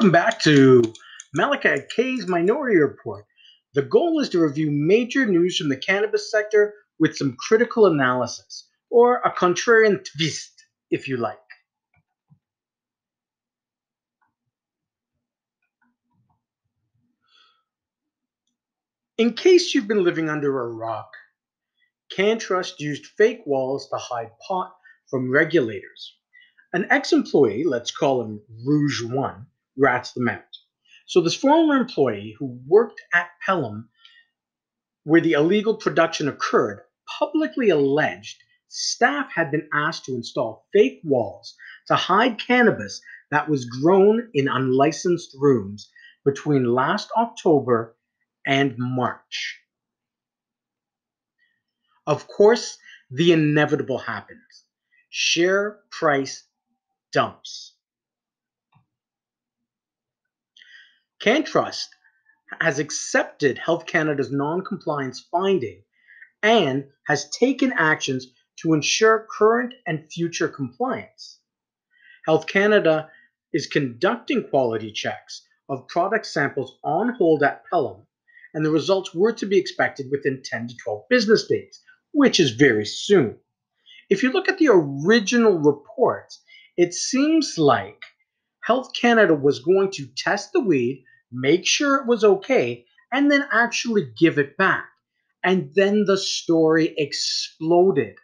Welcome back to Malakhi K's Minority Report. The goal is to review major news from the cannabis sector with some critical analysis, or a contrarian twist, if you like. In case you've been living under a rock, CannTrust used fake walls to hide pot from regulators. An ex-employee, let's call him Rouge 1, rats them out. So this former employee who worked at Pelham where the illegal production occurred publicly alleged staff had been asked to install fake walls to hide cannabis that was grown in unlicensed rooms between last October and March. Of course, the inevitable happens. Share price dumps. CannTrust has accepted Health Canada's non-compliance finding and has taken actions to ensure current and future compliance. Health Canada is conducting quality checks of product samples on hold at Pelham, and the results were to be expected within 10 to 12 business days, which is very soon. If you look at the original report, it seems like Health Canada was going to test the weed, make sure it was okay, and then actually give it back. And then the story exploded.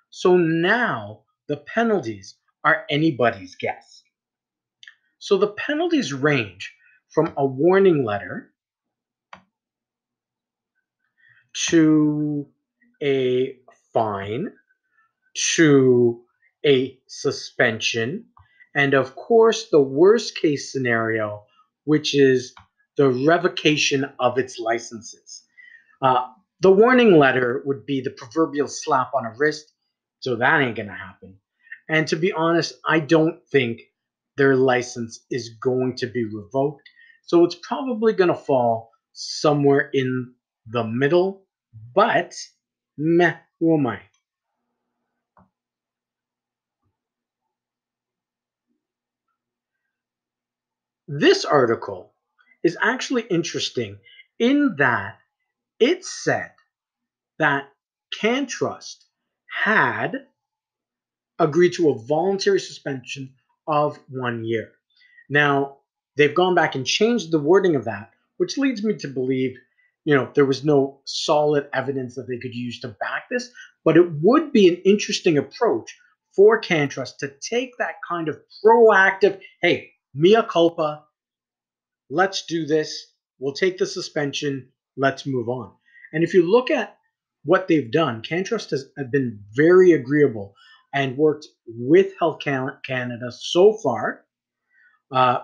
So now the penalties are anybody's guess. So the penalties range from a warning letter to a fine to a suspension, and of course the worst case scenario, which is the revocation of its licenses. The warning letter would be the proverbial slap on a wrist, so that ain't gonna happen. And to be honest, I don't think their license is going to be revoked, so it's probably gonna fall somewhere in the middle, but meh, who am I? This article is actually interesting in that it said that CannTrust had agreed to a voluntary suspension of 1 year. Now, they've gone back and changed the wording of that, which leads me to believe, there was no solid evidence that they could use to back this, but it would be an interesting approach for CannTrust to take that kind of proactive, hey, mea culpa, let's do this, we'll take the suspension, let's move on. And if you look at what they've done, CannTrust has been very agreeable and worked with Health Canada so far.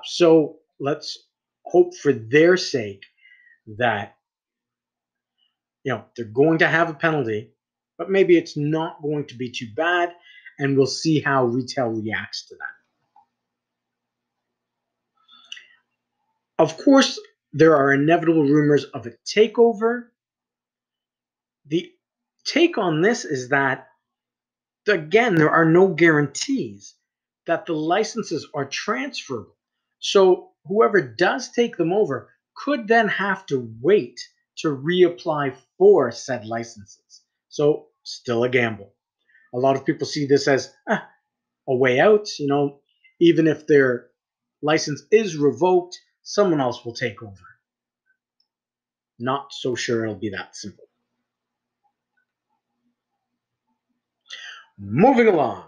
So let's hope for their sake that they're going to have a penalty, but maybe it's not going to be too bad, and we'll see how retail reacts to that. Of course, there are inevitable rumors of a takeover. The take on this is that, again, there are no guarantees that the licenses are transferable. So whoever does take them over could then have to wait to reapply for said licenses. So still a gamble. A lot of people see this as a way out. Even if their license is revoked, someone else will take over. Not so sure it'll be that simple. Moving along.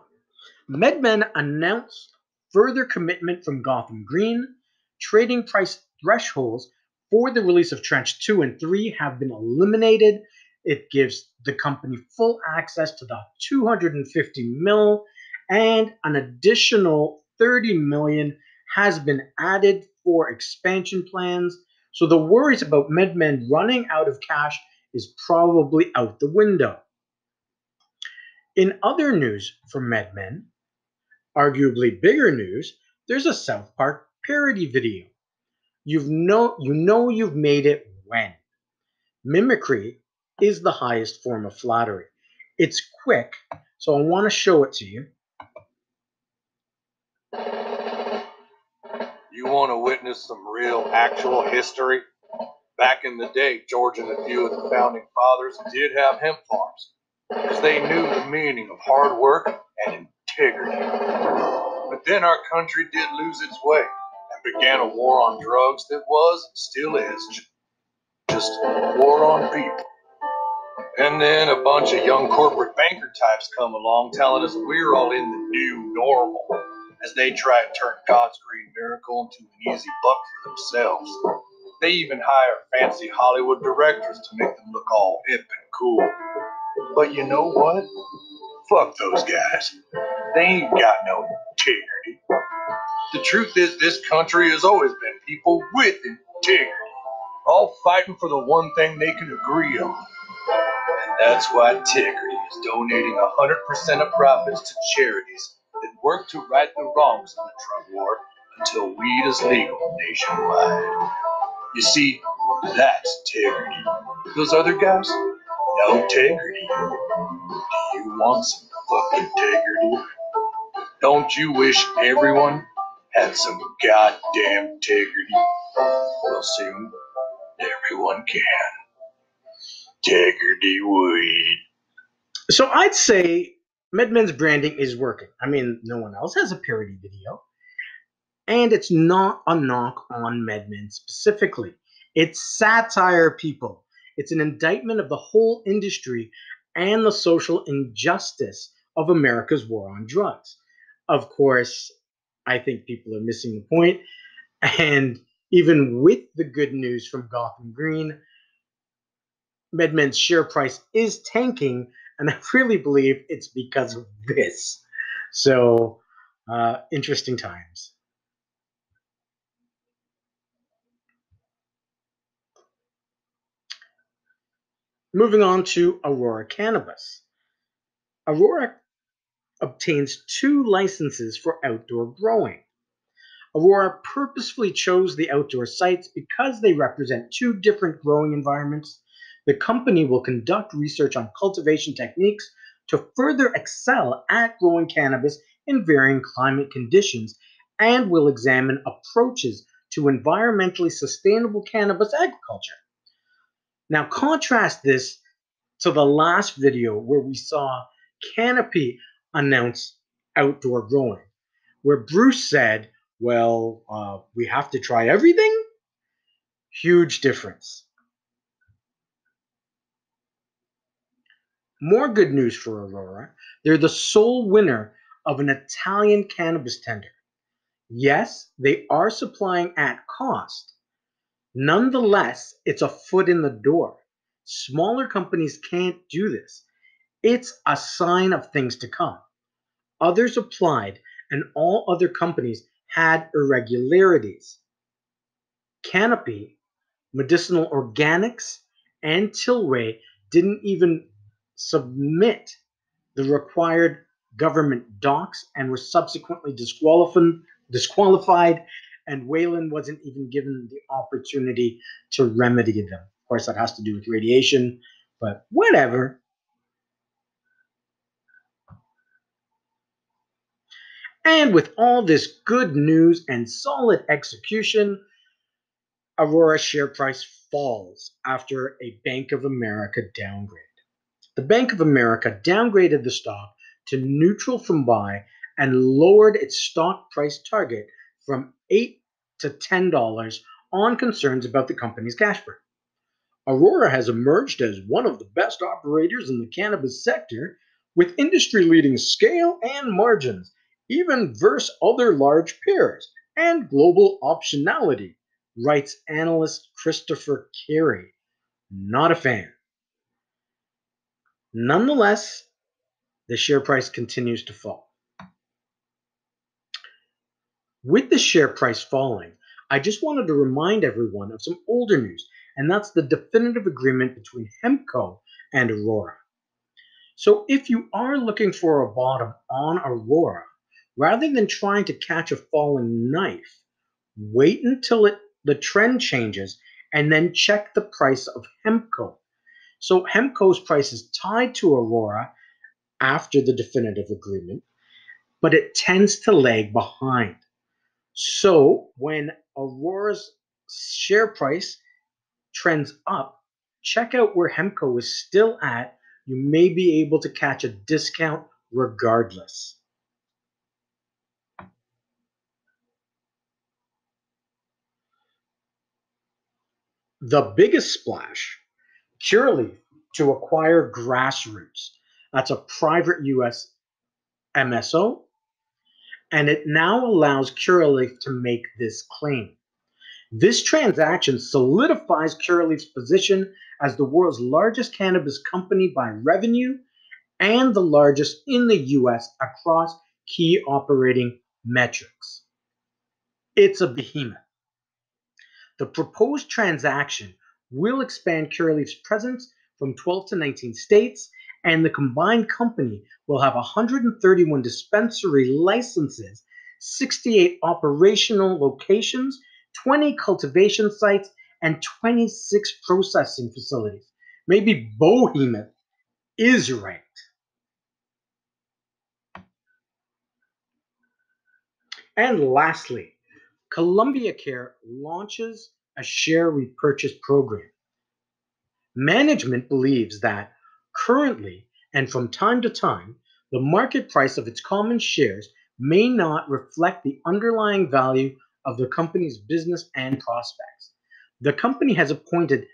Medmen announced further commitment from Gotham Green. Trading price thresholds for the release of Tranche 2 and 3 have been eliminated. It gives the company full access to the 250 mil, and an additional 30 million has been added for expansion plans. So the worries about Medmen running out of cash is probably out the window. In other news from Medmen, arguably bigger news, there's a South Park parody video. You know you've made it when mimicry is the highest form of flattery. It's quick, so I want to show it to you. You want to witness some real, actual history? Back in the day, George and a few of the founding fathers did have hemp farms because they knew the meaning of hard work and integrity. But then our country did lose its way and began a war on drugs that was, and still is, just a war on people. And then a bunch of young corporate banker types come along telling us we're all in the new normal as they try and turn God's green miracle into an easy buck for themselves. They even hire fancy Hollywood directors to make them look all hip and cool. But you know what? Fuck those guys. They ain't got no integrity. The truth is, this country has always been people with integrity, all fighting for the one thing they can agree on. And that's why Integrity is donating 100% of profits to charities that work to right the wrongs of the drug war until weed is legal nationwide. You see, that's integrity. Those other guys, no integrity. Do you want some fucking integrity? Don't you wish everyone had some goddamn integrity? Well, soon, everyone can. Integrity weed. So I'd say Medmen's branding is working. I mean, no one else has a parody video. And it's not a knock on Medmen specifically. It's satire, people. It's an indictment of the whole industry and the social injustice of America's war on drugs. Of course, I think people are missing the point. And even with the good news from Gotham Green, Medmen's share price is tanking, and I really believe it's because of this. So, interesting times. Moving on to Aurora Cannabis. Aurora obtains 2 licenses for outdoor growing. Aurora purposefully chose the outdoor sites because they represent 2 different growing environments. The company will conduct research on cultivation techniques to further excel at growing cannabis in varying climate conditions and will examine approaches to environmentally sustainable cannabis agriculture. Now, contrast this to the last video where we saw Canopy announce outdoor growing, where Bruce said, well, we have to try everything? Huge difference. More good news for Aurora. They're the sole winner of an Italian cannabis tender. Yes, they are supplying at cost. Nonetheless, it's a foot in the door. Smaller companies can't do this. It's a sign of things to come. Others applied, and all other companies had irregularities. Canopy, Medicinal Organics, and Tilray didn't even submit the required government docs and were subsequently disqualified, and Wayland wasn't even given the opportunity to remedy them. Of course, that has to do with radiation, but whatever. And with all this good news and solid execution, Aurora's share price falls after a Bank of America downgrade. The Bank of America downgraded the stock to neutral from buy and lowered its stock price target from $8 to $10 on concerns about the company's cash burn. Aurora has emerged as one of the best operators in the cannabis sector with industry-leading scale and margins, even versus other large peers, and global optionality, writes analyst Christopher Carey. Not a fan. Nonetheless, the share price continues to fall. With the share price falling, I just wanted to remind everyone of some older news, and that's the definitive agreement between Hempco and Aurora. So if you are looking for a bottom on Aurora, rather than trying to catch a falling knife, wait until the trend changes and then check the price of Hempco. So Hempco's price is tied to Aurora after the definitive agreement, but it tends to lag behind. So when Aurora's share price trends up, check out where Hemco is still at. You may be able to catch a discount regardless. The biggest splash, Curaleaf to acquire Grassroots. That's a private US MSO, and it now allows Curaleaf to make this claim. This transaction solidifies Curaleaf's position as the world's largest cannabis company by revenue and the largest in the US across key operating metrics. It's a behemoth. The proposed transaction will expand Curaleaf's presence from 12 to 19 states, and the combined company will have 131 dispensary licenses, 68 operational locations, 20 cultivation sites, and 26 processing facilities. Maybe behemoth is right. And lastly, Columbia Care launches a share repurchase program. Management believes that currently and from time to time, the market price of its common shares may not reflect the underlying value of the company's business and prospects. The company has appointed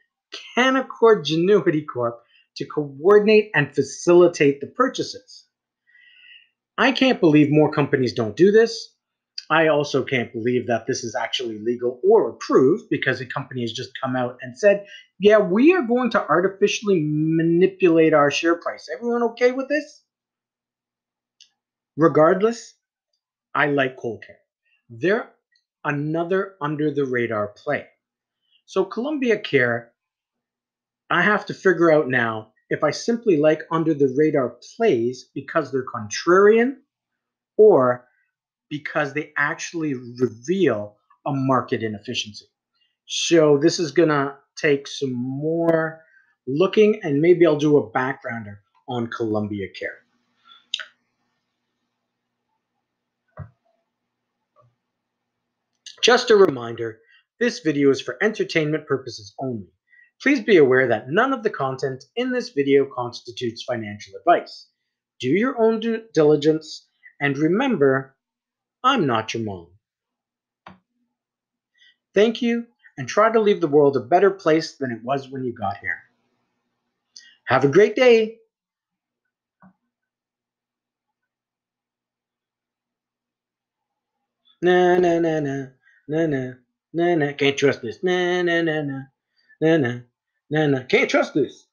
Canaccord Genuity Corp to coordinate and facilitate the purchases. I can't believe more companies don't do this. I also can't believe that this is actually legal or approved, because a company has just come out and said, yeah, we are going to artificially manipulate our share price. Everyone okay with this? Regardless, I like Cold Care. They're another under the radar play. So Columbia Care, I have to figure out now if I simply like under the radar plays because they're contrarian, or because they actually reveal a market inefficiency. So this is gonna take some more looking, and maybe I'll do a backgrounder on Columbia Care. Just a reminder, this video is for entertainment purposes only. Please be aware that none of the content in this video constitutes financial advice. Do your own due diligence, and remember, I'm not your mom. Thank you, and try to leave the world a better place than it was when you got here. Have a great day. Na na na na na na na na. Can't trust this. Na na na na na na na na. Can't trust this.